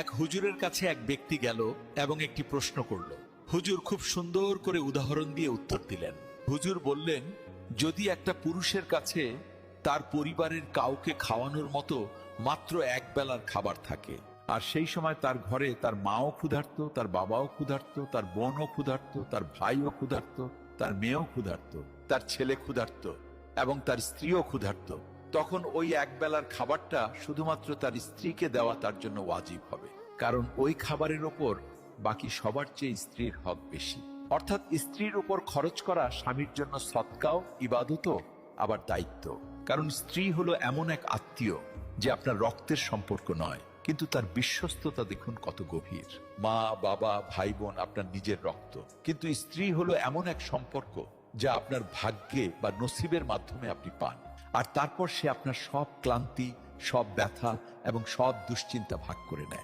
এক হুজুরের কাছে এক ব্যক্তি গেল এবং একটি প্রশ্ন করল। হুজুর খুব সুন্দর করে উদাহরণ দিয়ে উত্তর দিলেন। হুজুর বললেন, যদি একটা পুরুষের কাছে তার পরিবারের কাউকে খাওয়ানোর মতো মাত্র এক বেলার খাবার থাকে, আর সেই সময় তার ঘরে তার মাও ক্ষুধার্ত, তার বাবাও ক্ষুধার্ত, তার বোনও ক্ষুধার্ত, তার ভাইও ক্ষুধার্ত, তার মেয়েও ক্ষুধার্ত, তার ছেলে ক্ষুধার্ত এবং তার স্ত্রীও ক্ষুধার্ত, তখন ওই এক বেলার খাবারটা শুধুমাত্র তার স্ত্রীকে দেওয়া তার জন্য ওয়াজিব হবে, কারণ ওই খাবারের ওপর বাকি সবার চেয়ে স্ত্রীর হক বেশি। অর্থাৎ স্ত্রীর উপর খরচ করা স্বামীর জন্য সদকাও, ইবাদতও, আবার দায়িত্ব। কারণ স্ত্রী হলো এমন এক আত্মীয় যে আপনার রক্তের সম্পর্ক নয়, কিন্তু তার বিশ্বস্ততা দেখুন কত গভীর। মা, বাবা, ভাই বোন আপনার নিজের রক্ত, কিন্তু স্ত্রী হলো এমন এক সম্পর্ক যা আপনার ভাগ্যে বা নসিবের মাধ্যমে আপনি পান। আর তারপর সে আপনার সব ক্লান্তি, সব ব্যথা এবং সব দুশ্চিন্তা ভাগ করে নেয়।